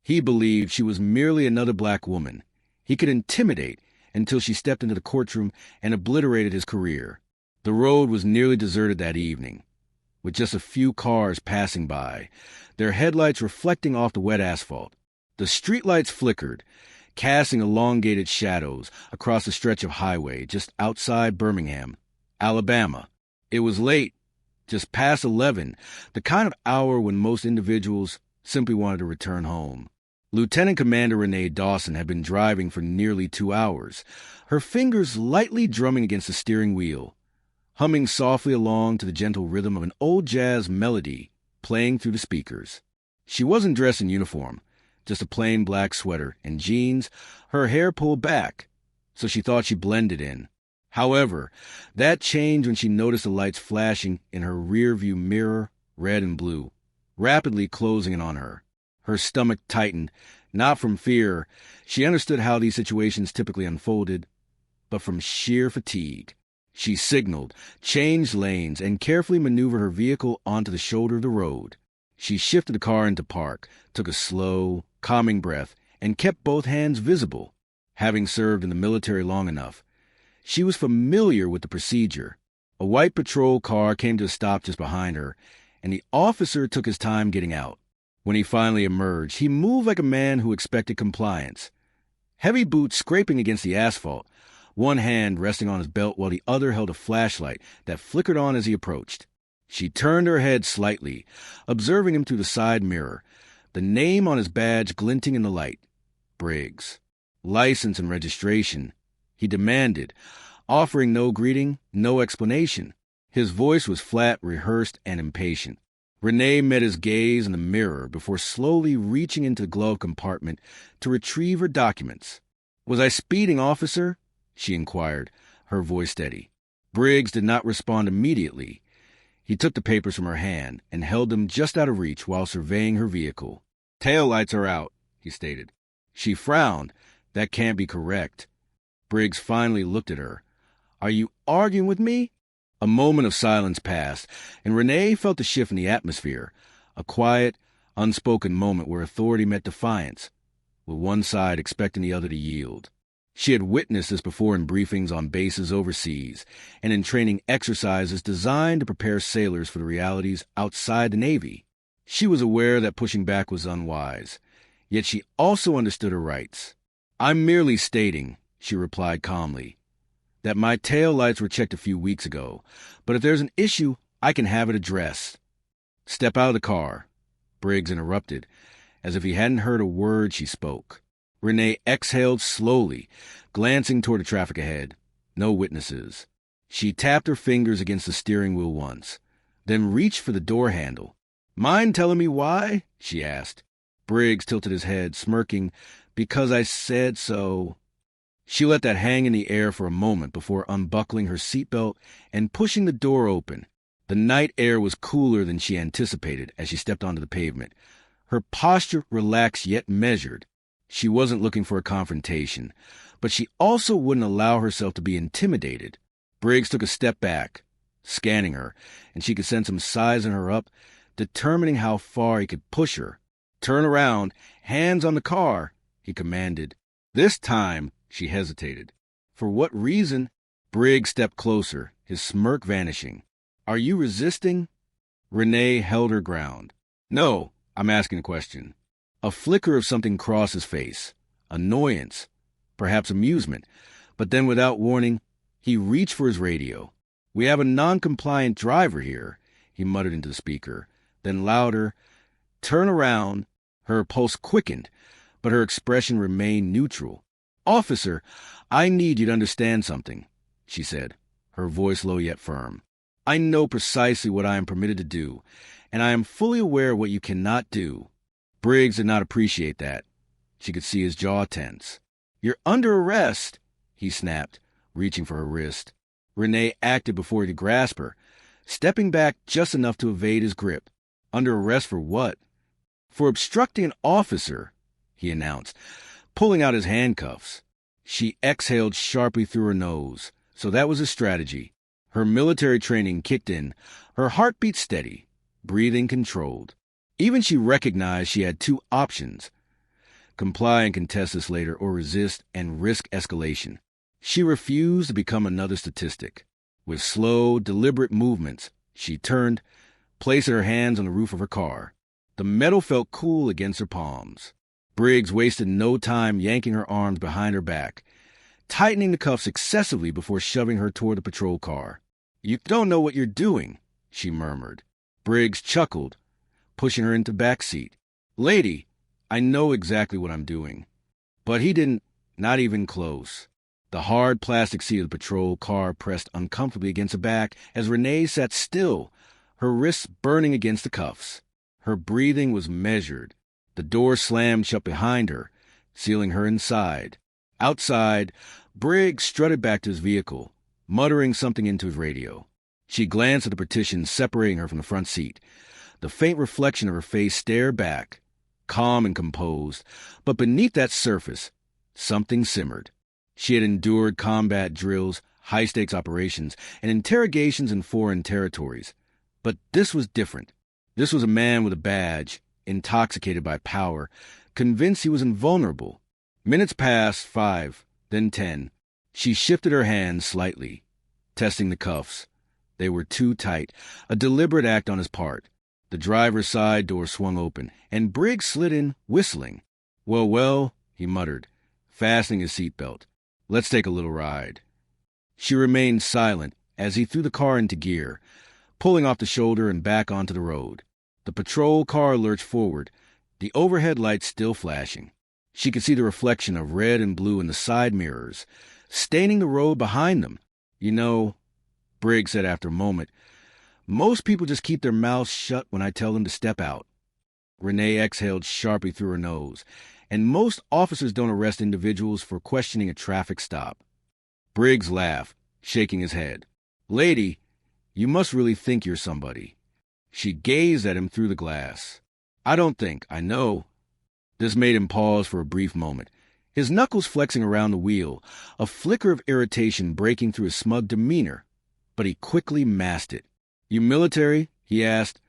He believed she was merely another black woman. He could intimidate until she stepped into the courtroom and obliterated his career. The road was nearly deserted that evening, with just a few cars passing by, their headlights reflecting off the wet asphalt. The streetlights flickered, casting elongated shadows across a stretch of highway just outside Birmingham, Alabama. It was late, just past 11, the kind of hour when most individuals simply wanted to return home. Lieutenant Commander Renee Dawson had been driving for nearly 2 hours, her fingers lightly drumming against the steering wheel, humming softly along to the gentle rhythm of an old jazz melody playing through the speakers. She wasn't dressed in uniform, just a plain black sweater and jeans, her hair pulled back, so she thought she blended in. However, that changed when she noticed the lights flashing in her rearview mirror, red and blue, rapidly closing in on her. Her stomach tightened, not from fear. She understood how these situations typically unfolded, but from sheer fatigue. She signaled, changed lanes, and carefully maneuvered her vehicle onto the shoulder of the road. She shifted the car into park, took a slow, calming breath, and kept both hands visible. Having served in the military long enough, she was familiar with the procedure. A white patrol car came to a stop just behind her, and the officer took his time getting out. When he finally emerged, he moved like a man who expected compliance. Heavy boots scraping against the asphalt, one hand resting on his belt while the other held a flashlight that flickered on as he approached. She turned her head slightly, observing him through the side mirror, the name on his badge glinting in the light. Briggs. License and registration, he demanded, offering no greeting, no explanation. His voice was flat, rehearsed, and impatient. Renee met his gaze in the mirror before slowly reaching into the glove compartment to retrieve her documents. "Was I speeding, officer?" she inquired, her voice steady. Briggs did not respond immediately. He took the papers from her hand and held them just out of reach while surveying her vehicle. "Taillights are out," he stated. She frowned. "That can't be correct." Briggs finally looked at her. "Are you arguing with me?" A moment of silence passed, and Renee felt the shift in the atmosphere, a quiet, unspoken moment where authority met defiance, with one side expecting the other to yield. She had witnessed this before in briefings on bases overseas and in training exercises designed to prepare sailors for the realities outside the Navy. She was aware that pushing back was unwise, yet she also understood her rights. "I'm merely stating," she replied calmly, "that my tail lights were checked a few weeks ago, but if there's an issue, I can have it addressed." "Step out of the car," Briggs interrupted, as if he hadn't heard a word she spoke. Renee exhaled slowly, glancing toward the traffic ahead. No witnesses. She tapped her fingers against the steering wheel once, then reached for the door handle. "Mind telling me why?" she asked. Briggs tilted his head, smirking, "Because I said so." She let that hang in the air for a moment before unbuckling her seatbelt and pushing the door open. The night air was cooler than she anticipated as she stepped onto the pavement. Her posture relaxed yet measured. She wasn't looking for a confrontation, but she also wouldn't allow herself to be intimidated. Briggs took a step back, scanning her, and she could sense him sizing her up, determining how far he could push her. "Turn around, hands on the car," he commanded. This time, she hesitated. "For what reason?" Briggs stepped closer, his smirk vanishing. "Are you resisting?" Renee held her ground. "No, I'm asking a question." A flicker of something crossed his face. Annoyance, perhaps amusement, but then without warning, he reached for his radio. "We have a non-compliant driver here," he muttered into the speaker. Then louder, "Turn around." Her pulse quickened, but her expression remained neutral. "Officer, I need you to understand something," she said, her voice low yet firm. "I know precisely what I am permitted to do, and I am fully aware of what you cannot do." Briggs did not appreciate that. She could see his jaw tense. "You're under arrest," he snapped, reaching for her wrist. Renee acted before he could grasp her, stepping back just enough to evade his grip. "Under arrest for what?" "For obstructing an officer," he announced, pulling out his handcuffs. She exhaled sharply through her nose. So that was his strategy. Her military training kicked in, her heartbeat steady, breathing controlled. Even she recognized she had two options: comply and contest this later, or resist and risk escalation. She refused to become another statistic. With slow, deliberate movements, she turned, placing her hands on the roof of her car. The metal felt cool against her palms. Briggs wasted no time yanking her arms behind her back, tightening the cuffs excessively before shoving her toward the patrol car. "You don't know what you're doing," she murmured. Briggs chuckled, pushing her into the back seat. "Lady, I know exactly what I'm doing." But he didn't, not even close. The hard plastic seat of the patrol car pressed uncomfortably against her back as Renee sat still, her wrists burning against the cuffs. Her breathing was measured. The door slammed shut behind her, sealing her inside. Outside, Briggs strutted back to his vehicle, muttering something into his radio. She glanced at the partition separating her from the front seat. The faint reflection of her face stared back, calm and composed, but beneath that surface, something simmered. She had endured combat drills, high-stakes operations, and interrogations in foreign territories. But this was different. This was a man with a badge, intoxicated by power, convinced he was invulnerable. Minutes passed, 5, then 10. She shifted her hands slightly, testing the cuffs. They were too tight, a deliberate act on his part. The driver's side door swung open, and Briggs slid in, whistling. Well, he muttered, fastening his seatbelt. "Let's take a little ride." She remained silent as he threw the car into gear, pulling off the shoulder and back onto the road. The patrol car lurched forward, the overhead lights still flashing. She could see the reflection of red and blue in the side mirrors, staining the road behind them. "You know," Briggs said after a moment, "most people just keep their mouths shut when I tell them to step out." Renee exhaled sharply through her nose. "And most officers don't arrest individuals for questioning a traffic stop." Briggs laughed, shaking his head. "Lady, you must really think you're somebody." She gazed at him through the glass. "I don't think, I know." This made him pause for a brief moment, his knuckles flexing around the wheel, a flicker of irritation breaking through his smug demeanor. But he quickly masked it. "You military?" he asked,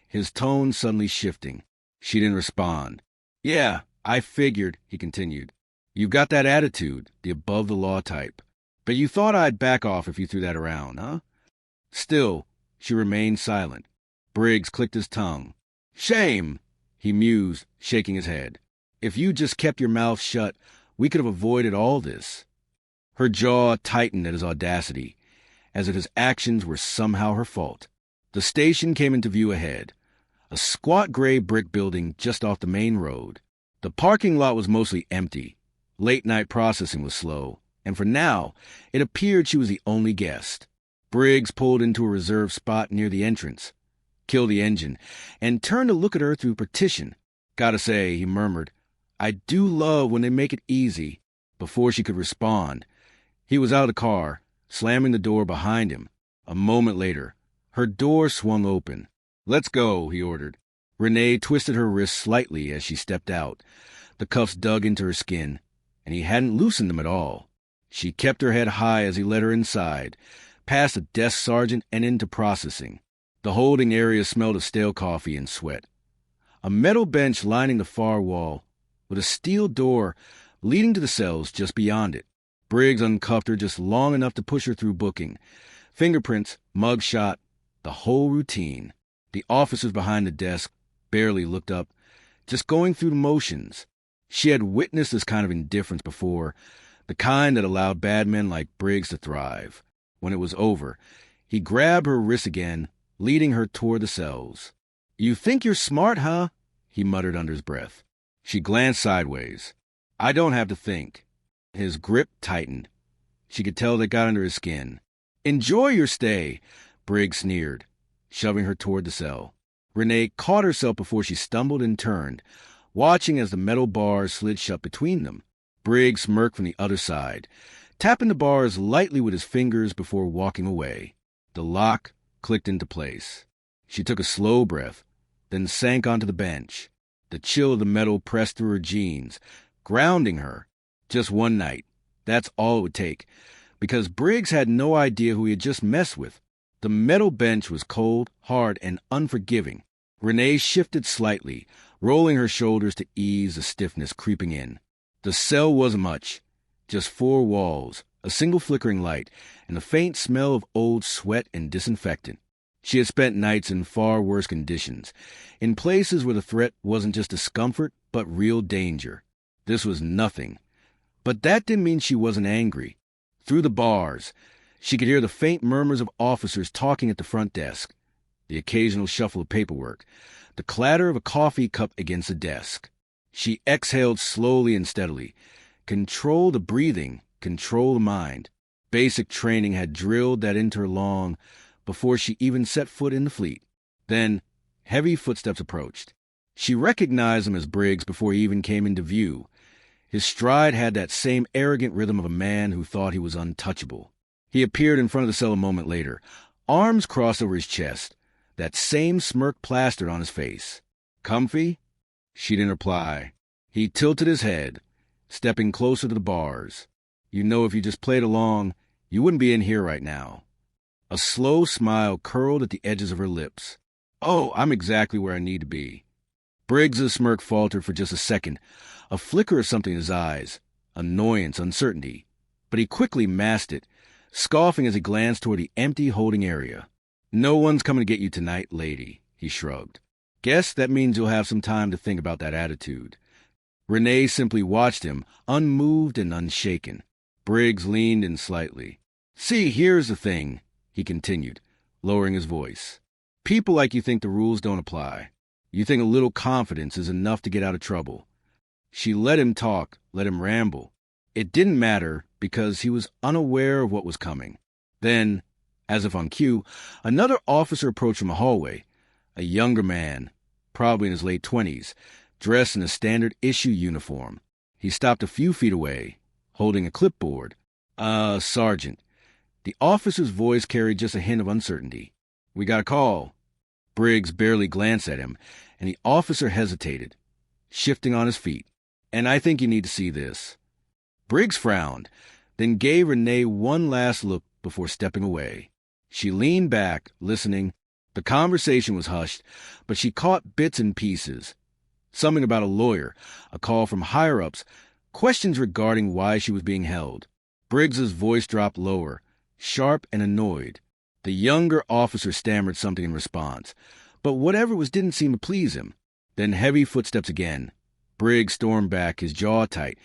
his tone suddenly shifting. She didn't respond. "Yeah, I figured," he continued. "You've got that attitude, the above-the-law type. But you thought I'd back off if you threw that around, huh?" Still, she remained silent. Briggs clicked his tongue. "Shame," he mused, shaking his head. "If you just kept your mouth shut, we could have avoided all this." Her jaw tightened at his audacity, as if his actions were somehow her fault. The station came into view ahead, a squat gray brick building just off the main road. The parking lot was mostly empty. Late-night processing was slow, and for now, it appeared she was the only guest. Briggs pulled into a reserved spot near the entrance, killed the engine, and turned to look at her through the partition. "Gotta say," he murmured, "I do love when they make it easy." Before she could respond, he was out of the car, slamming the door behind him. A moment later, her door swung open. "Let's go," he ordered. Renee twisted her wrists slightly as she stepped out. The cuffs dug into her skin, and he hadn't loosened them at all. She kept her head high as he led her inside, past a desk sergeant and into processing. The holding area smelled of stale coffee and sweat. A metal bench lining the far wall, with a steel door leading to the cells just beyond it. Briggs uncuffed her just long enough to push her through booking. Fingerprints, mug shot, the whole routine. The officers behind the desk barely looked up, just going through the motions. She had witnessed this kind of indifference before, the kind that allowed bad men like Briggs to thrive. When it was over, he grabbed her wrist again, leading her toward the cells. "You think you're smart, huh?" he muttered under his breath. She glanced sideways. "I don't have to think." His grip tightened. She could tell that got under his skin. "Enjoy your stay," Briggs sneered, shoving her toward the cell. Renee caught herself before she stumbled and turned, watching as the metal bars slid shut between them. Briggs smirked from the other side, tapping the bars lightly with his fingers before walking away. The lock clicked into place. She took a slow breath, then sank onto the bench. The chill of the metal pressed through her jeans, grounding her. Just one night. That's all it would take, because Briggs had no idea who he had just messed with. The metal bench was cold, hard, and unforgiving. Renee shifted slightly, rolling her shoulders to ease the stiffness creeping in. The cell wasn't much. Just 4 walls, a single flickering light, and a faint smell of old sweat and disinfectant. She had spent nights in far worse conditions, in places where the threat wasn't just discomfort, but real danger. This was nothing. But that didn't mean she wasn't angry. Through the bars, she could hear the faint murmurs of officers talking at the front desk, the occasional shuffle of paperwork, the clatter of a coffee cup against a desk. She exhaled slowly and steadily. Control the breathing, control the mind. Basic training had drilled that into her long before she even set foot in the fleet. Then, heavy footsteps approached. She recognized him as Briggs before he even came into view. His stride had that same arrogant rhythm of a man who thought he was untouchable. He appeared in front of the cell a moment later, arms crossed over his chest, that same smirk plastered on his face. "Comfy?" She didn't reply. He tilted his head, stepping closer to the bars. "You know, if you just played along, you wouldn't be in here right now." A slow smile curled at the edges of her lips. "Oh, I'm exactly where I need to be." Briggs's smirk faltered for just a second, a flicker of something in his eyes, annoyance, uncertainty. But he quickly masked it, scoffing as he glanced toward the empty holding area. "No one's coming to get you tonight, lady," he shrugged. "Guess that means you'll have some time to think about that attitude." Renee simply watched him, unmoved and unshaken. Briggs leaned in slightly. "See, here's the thing," he continued, lowering his voice. "People like you think the rules don't apply. You think a little confidence is enough to get out of trouble." She let him talk, let him ramble. It didn't matter because he was unaware of what was coming. Then, as if on cue, another officer approached from the hallway, a younger man, probably in his late 20s, dressed in a standard issue uniform. He stopped a few feet away, holding a clipboard. Sergeant." The officer's voice carried just a hint of uncertainty. "We got a call." Briggs barely glanced at him, and the officer hesitated, shifting on his feet. "And I think you need to see this." Briggs frowned, then gave Renee one last look before stepping away. She leaned back, listening. The conversation was hushed, but she caught bits and pieces. Something about a lawyer, a call from higher-ups, questions regarding why she was being held. Briggs's voice dropped lower, sharp and annoyed. The younger officer stammered something in response, but whatever it was didn't seem to please him. Then heavy footsteps again. Briggs stormed back, his jaw tight,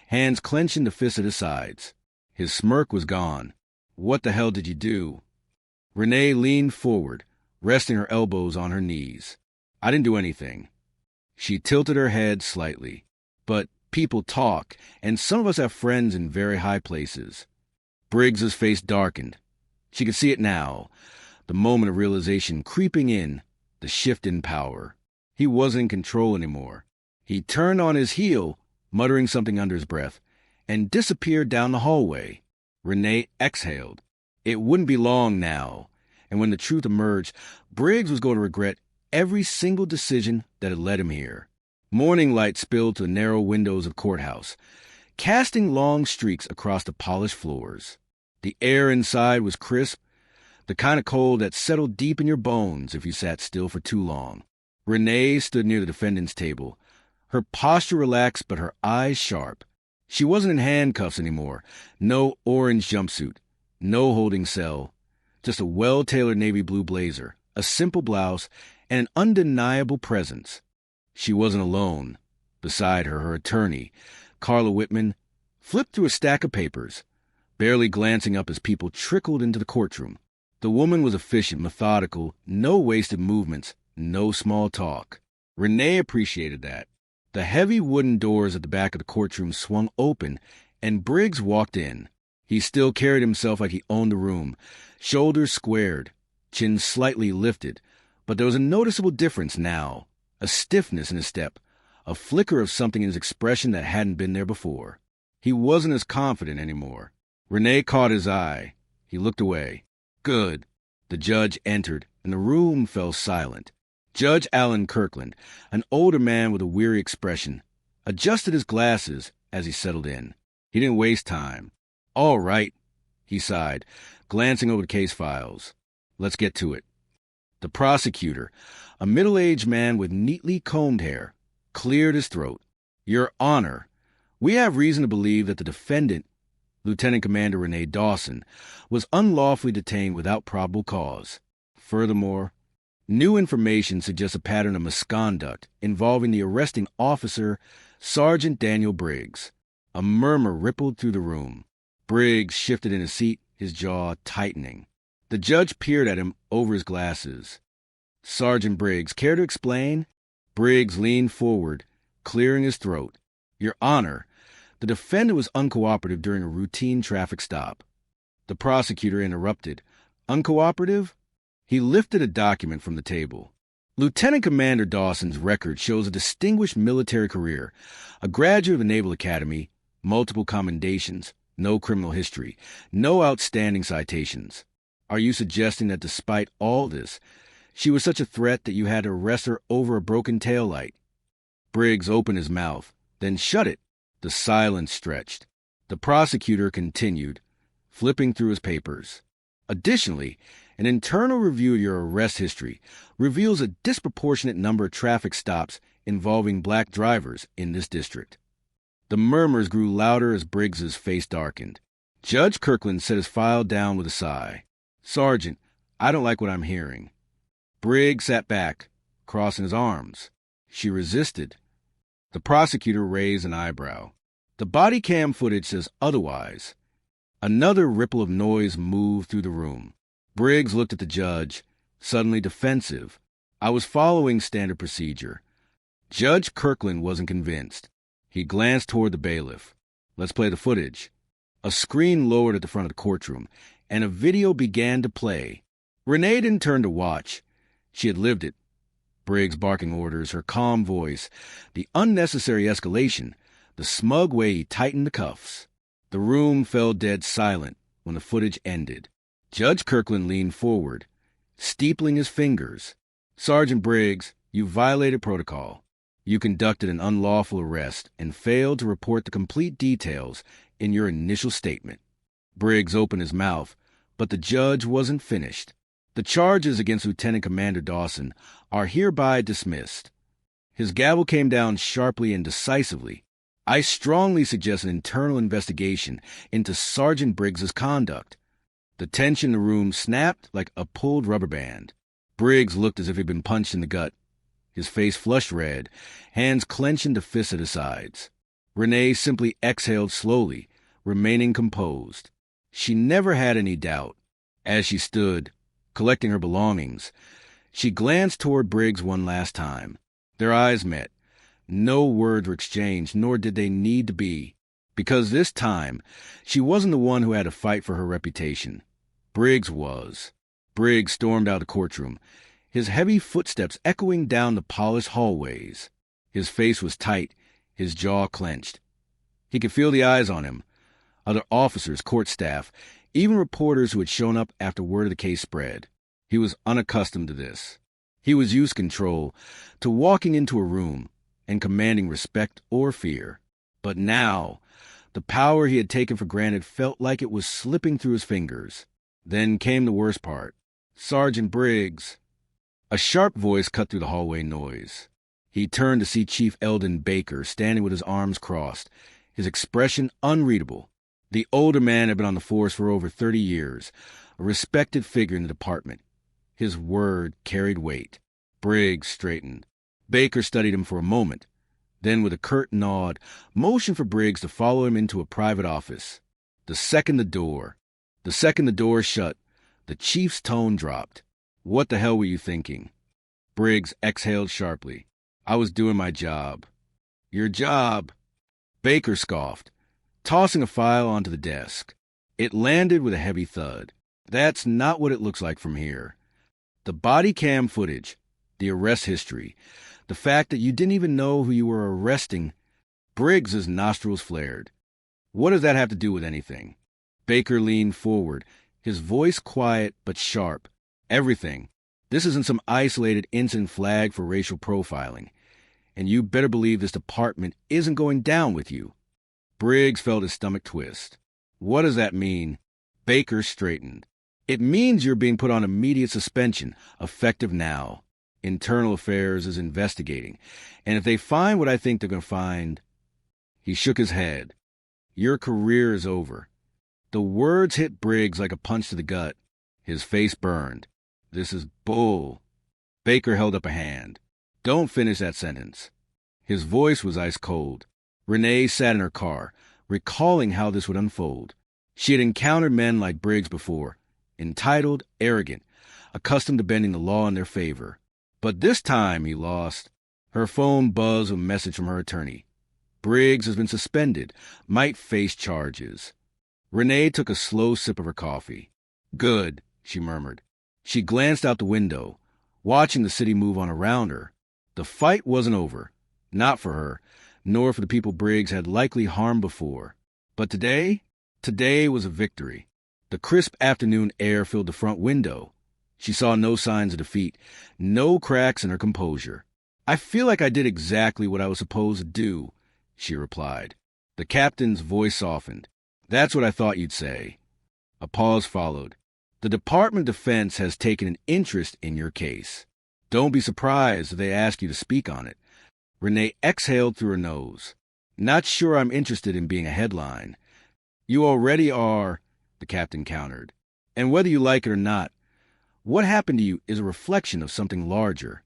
hands clenching the fists at his sides. His smirk was gone. "What the hell did you do?" Renee leaned forward, resting her elbows on her knees. "I didn't do anything." She tilted her head slightly. "But people talk, and some of us have friends in very high places." Briggs's face darkened. She could see it now, the moment of realization creeping in, the shift in power. He wasn't in control anymore. He turned on his heel, muttering something under his breath, and disappeared down the hallway. Renee exhaled. It wouldn't be long now, and when the truth emerged, Briggs was going to regret every single decision that had led him here. Morning light spilled to the narrow windows of the courthouse, casting long streaks across the polished floors. The air inside was crisp, the kind of cold that settled deep in your bones if you sat still for too long. Renee stood near the defendant's table, her posture relaxed but her eyes sharp. She wasn't in handcuffs anymore, no orange jumpsuit, no holding cell, just a well-tailored navy blue blazer, a simple blouse, and an undeniable presence. She wasn't alone. Beside her, her attorney, Carla Whitman, flipped through a stack of papers, barely glancing up as people trickled into the courtroom. The woman was efficient, methodical, no wasted movements, no small talk. Renee appreciated that. The heavy wooden doors at the back of the courtroom swung open, and Briggs walked in. He still carried himself like he owned the room, shoulders squared, chin slightly lifted, but there was a noticeable difference now, a stiffness in his step, a flicker of something in his expression that hadn't been there before. He wasn't as confident anymore. Renee caught his eye. He looked away. "Good." The judge entered, and the room fell silent. Judge Alan Kirkland, an older man with a weary expression, adjusted his glasses as he settled in. He didn't waste time. "All right," he sighed, glancing over the case files. "Let's get to it." The prosecutor, a middle-aged man with neatly combed hair, cleared his throat. Your Honor, we have reason to believe that the defendant, Lieutenant Commander Renee Dawson, was unlawfully detained without probable cause. Furthermore, new information suggests a pattern of misconduct involving the arresting officer, Sergeant Daniel Briggs. A murmur rippled through the room. Briggs shifted in his seat, his jaw tightening. The judge peered at him over his glasses. Sergeant Briggs, care to explain? Briggs leaned forward, clearing his throat. Your Honor, the defendant was uncooperative during a routine traffic stop. The prosecutor interrupted. Uncooperative? He lifted a document from the table. Lieutenant Commander Dawson's record shows a distinguished military career, a graduate of the Naval Academy, multiple commendations, no criminal history, no outstanding citations. Are you suggesting that despite all this, she was such a threat that you had to arrest her over a broken taillight? Briggs opened his mouth, then shut it. The silence stretched. The prosecutor continued, flipping through his papers. Additionally, an internal review of your arrest history reveals a disproportionate number of traffic stops involving black drivers in this district. The murmurs grew louder as Briggs's face darkened. Judge Kirkland set his file down with a sigh. Sergeant, I don't like what I'm hearing. Briggs sat back, crossing his arms. She resisted. The prosecutor raised an eyebrow. The body cam footage says otherwise. Another ripple of noise moved through the room. Briggs looked at the judge, suddenly defensive. I was following standard procedure. Judge Kirkland wasn't convinced. He glanced toward the bailiff. Let's play the footage. A screen lowered at the front of the courtroom, and a video began to play. Renee didn't turn to watch. She had lived it. Briggs barking orders, her calm voice, the unnecessary escalation, the smug way he tightened the cuffs. The room fell dead silent when the footage ended. Judge Kirkland leaned forward, steepling his fingers. Sergeant Briggs, you violated protocol. You conducted an unlawful arrest and failed to report the complete details in your initial statement. Briggs opened his mouth, but the judge wasn't finished. The charges against Lieutenant Commander Dawson are hereby dismissed. His gavel came down sharply and decisively. I strongly suggest an internal investigation into Sergeant Briggs's conduct. The tension in the room snapped like a pulled rubber band. Briggs looked as if he'd been punched in the gut. His face flushed red, hands clenched into fists at his sides. Renee simply exhaled slowly, remaining composed. She never had any doubt. As she stood, collecting her belongings, she glanced toward Briggs one last time. Their eyes met. No words were exchanged, nor did they need to be, because this time she wasn't the one who had to fight for her reputation. Briggs was. Briggs stormed out of the courtroom, his heavy footsteps echoing down the polished hallways. His face was tight, his jaw clenched. He could feel the eyes on him, other officers, court staff, even reporters who had shown up after word of the case spread. He was unaccustomed to this. He was used to control, to walking into a room and commanding respect or fear. But now, the power he had taken for granted felt like it was slipping through his fingers. Then came the worst part. Sergeant Briggs. A sharp voice cut through the hallway noise. He turned to see Chief Eldon Baker standing with his arms crossed, his expression unreadable. The older man had been on the force for over 30 years, a respected figure in the department. His word carried weight. Briggs straightened. Baker studied him for a moment, then with a curt nod, motioned for Briggs to follow him into a private office. The second the door shut, the chief's tone dropped. What the hell were you thinking? Briggs exhaled sharply. I was doing my job. Your job? Baker scoffed, tossing a file onto the desk. It landed with a heavy thud. That's not what it looks like from here. The body cam footage, the arrest history, the fact that you didn't even know who you were arresting. Briggs's nostrils flared. What does that have to do with anything? Baker leaned forward, his voice quiet but sharp. Everything. This isn't some isolated incident flag for racial profiling. And you better believe this department isn't going down with you. Briggs felt his stomach twist. What does that mean? Baker straightened. It means you're being put on immediate suspension, effective now. Internal Affairs is investigating. And if they find what I think they're going to find... He shook his head. Your career is over. The words hit Briggs like a punch to the gut. His face burned. This is bull. Baker held up a hand. Don't finish that sentence. His voice was ice cold. Renee sat in her car, recalling how this would unfold. She had encountered men like Briggs before, entitled, arrogant, accustomed to bending the law in their favor. But this time he lost. Her phone buzzed with a message from her attorney. Briggs has been suspended, might face charges. Renee took a slow sip of her coffee. Good, she murmured. She glanced out the window, watching the city move on around her. The fight wasn't over. Not for her, nor for the people Briggs had likely harmed before. But today was a victory. The crisp afternoon air filled the front window. She saw no signs of defeat, no cracks in her composure. I feel like I did exactly what I was supposed to do, she replied. The captain's voice softened. That's what I thought you'd say. A pause followed. The Department of Defense has taken an interest in your case. Don't be surprised if they ask you to speak on it. Renee exhaled through her nose. Not sure I'm interested in being a headline. You already are, the captain countered. And whether you like it or not, what happened to you is a reflection of something larger.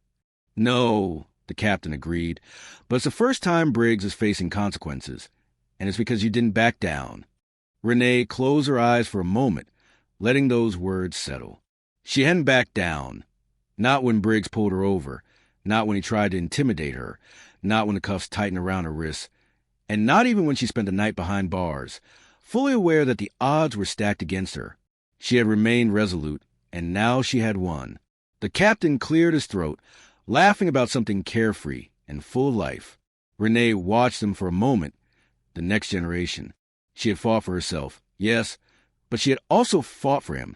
No, the captain agreed, but it's the first time Briggs is facing consequences, and it's because you didn't back down. Renee closed her eyes for a moment, letting those words settle. She hadn't backed down. Not when Briggs pulled her over, not when he tried to intimidate her, not when the cuffs tightened around her wrists, and not even when she spent the night behind bars, fully aware that the odds were stacked against her. She had remained resolute, and now she had won. The captain cleared his throat, laughing about something carefree and full of life. Renee watched them for a moment. The next generation. She had fought for herself, yes, but she had also fought for him,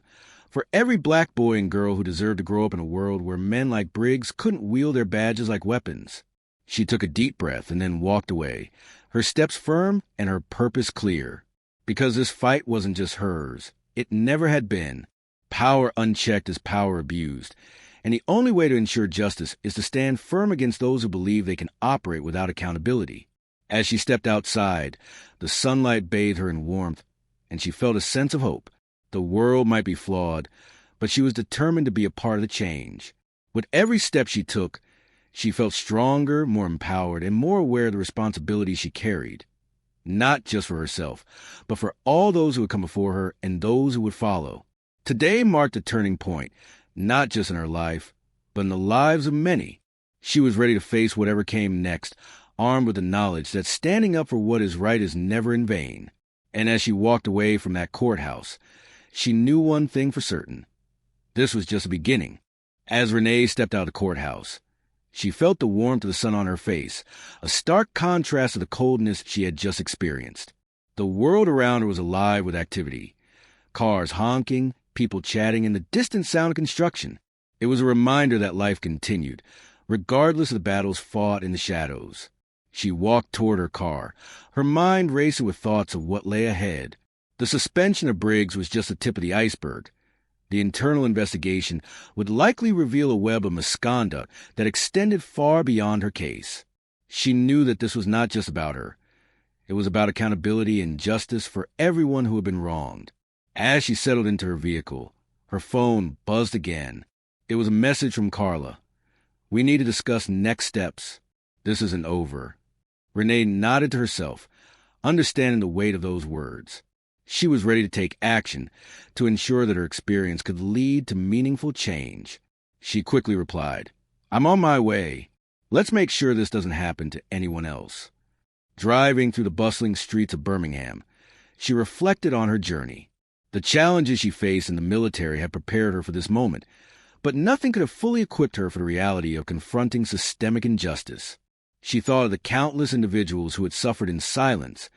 for every black boy and girl who deserved to grow up in a world where men like Briggs couldn't wield their badges like weapons. She took a deep breath and then walked away, her steps firm and her purpose clear. Because this fight wasn't just hers. It never had been. Power unchecked is power abused, and the only way to ensure justice is to stand firm against those who believe they can operate without accountability. As she stepped outside, the sunlight bathed her in warmth, and she felt a sense of hope. The world might be flawed, but she was determined to be a part of the change. With every step she took, she felt stronger, more empowered, and more aware of the responsibility she carried. Not just for herself, but for all those who would come before her and those who would follow. Today marked a turning point, not just in her life, but in the lives of many. She was ready to face whatever came next, armed with the knowledge that standing up for what is right is never in vain. And as she walked away from that courthouse, she knew one thing for certain. This was just a beginning. As Renee stepped out of the courthouse, she felt the warmth of the sun on her face, a stark contrast to the coldness she had just experienced. The world around her was alive with activity. Cars honking, people chatting, and the distant sound of construction. It was a reminder that life continued, regardless of the battles fought in the shadows. She walked toward her car, her mind racing with thoughts of what lay ahead. The suspension of Briggs was just the tip of the iceberg. The internal investigation would likely reveal a web of misconduct that extended far beyond her case. She knew that this was not just about her. It was about accountability and justice for everyone who had been wronged. As she settled into her vehicle, her phone buzzed again. It was a message from Carla. We need to discuss next steps. This isn't over. Renee nodded to herself, understanding the weight of those words. She was ready to take action to ensure that her experience could lead to meaningful change. She quickly replied, I'm on my way. Let's make sure this doesn't happen to anyone else. Driving through the bustling streets of Birmingham, she reflected on her journey. The challenges she faced in the military had prepared her for this moment, but nothing could have fully equipped her for the reality of confronting systemic injustice. She thought of the countless individuals who had suffered in silence,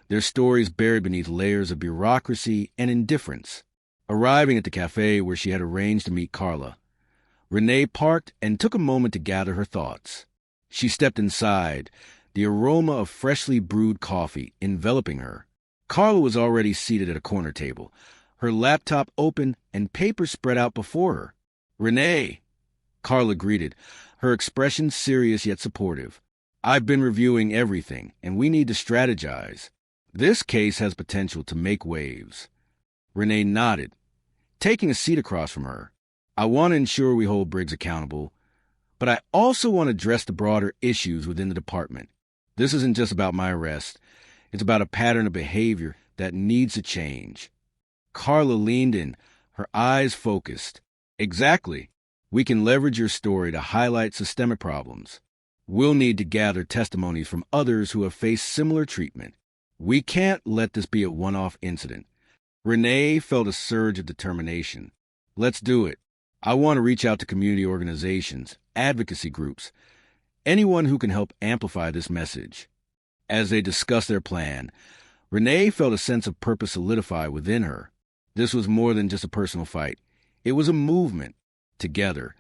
their stories buried beneath layers of bureaucracy and indifference. Arriving at the cafe where she had arranged to meet Carla, Renee parked and took a moment to gather her thoughts. She stepped inside, the aroma of freshly brewed coffee enveloping her. Carla was already seated at a corner table, her laptop open and papers spread out before her. Renee! Carla greeted, her expression serious yet supportive. "I've been reviewing everything, and we need to strategize. This case has potential to make waves." Renee nodded, taking a seat across from her. "I want to ensure we hold Briggs accountable, but I also want to address the broader issues within the department. This isn't just about my arrest. It's about a pattern of behavior that needs to change." Carla leaned in, her eyes focused. "Exactly. We can leverage your story to highlight systemic problems. We'll need to gather testimonies from others who have faced similar treatment. We can't let this be a one-off incident." Renee felt a surge of determination. "Let's do it. I want to reach out to community organizations, advocacy groups, anyone who can help amplify this message." As they discussed their plan, Renee felt a sense of purpose solidify within her. This was more than just a personal fight. It was a movement. Together,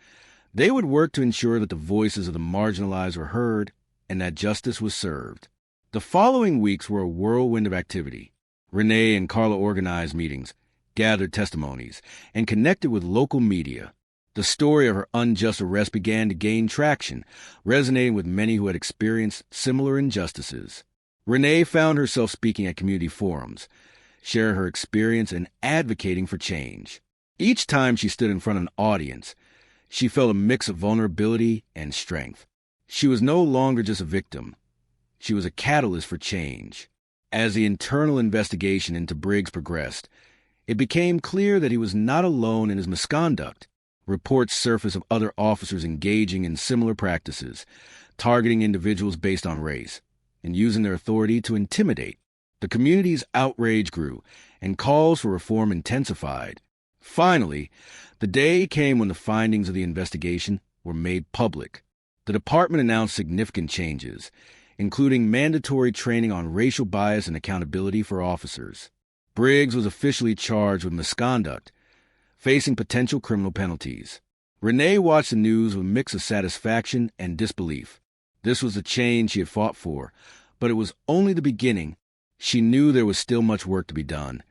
they would work to ensure that the voices of the marginalized were heard and that justice was served. The following weeks were a whirlwind of activity. Renee and Carla organized meetings, gathered testimonies, and connected with local media. The story of her unjust arrest began to gain traction, resonating with many who had experienced similar injustices. Renee found herself speaking at community forums, sharing her experience and advocating for change. Each time she stood in front of an audience, she felt a mix of vulnerability and strength. She was no longer just a victim. She was a catalyst for change. As the internal investigation into Briggs progressed, it became clear that he was not alone in his misconduct. Reports surfaced of other officers engaging in similar practices, targeting individuals based on race, and using their authority to intimidate. The community's outrage grew, and calls for reform intensified. Finally, the day came when the findings of the investigation were made public. The department announced significant changes, including mandatory training on racial bias and accountability for officers. Briggs was officially charged with misconduct, facing potential criminal penalties. Renee watched the news with a mix of satisfaction and disbelief. This was the change she had fought for, but it was only the beginning. She knew there was still much work to be done,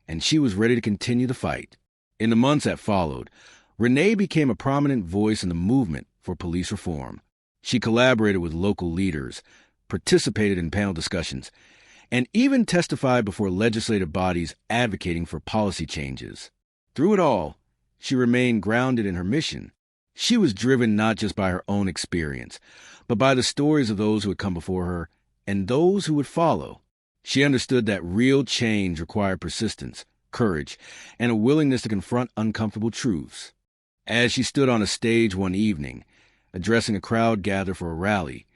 and she was ready to continue the fight. In the months that followed, Renee became a prominent voice in the movement for police reform. She collaborated with local leaders, participated in panel discussions, and even testified before legislative bodies advocating for policy changes. Through it all, she remained grounded in her mission. She was driven not just by her own experience, but by the stories of those who had come before her and those who would follow. She understood that real change required persistence, courage, and a willingness to confront uncomfortable truths. As she stood on a stage one evening, addressing a crowd gathered for a rally,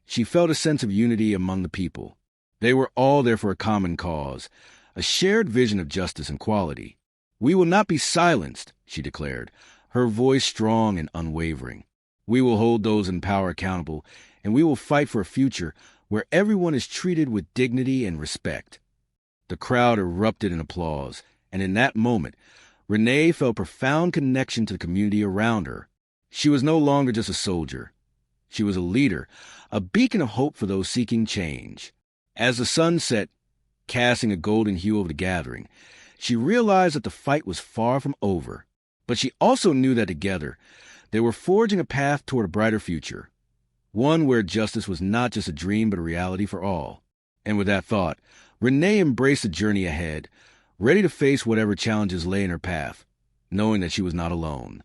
she felt a sense of unity among the people. They were all there for a common cause, a shared vision of justice and equality. "We will not be silenced," she declared, her voice strong and unwavering. "We will hold those in power accountable, and we will fight for a future where everyone is treated with dignity and respect." The crowd erupted in applause, and in that moment, Renee felt a profound connection to the community around her. She was no longer just a soldier. She was a leader, a beacon of hope for those seeking change. As the sun set, casting a golden hue over the gathering, she realized that the fight was far from over. But she also knew that together, they were forging a path toward a brighter future, one where justice was not just a dream but a reality for all. And with that thought, Renee embraced the journey ahead, ready to face whatever challenges lay in her path, knowing that she was not alone.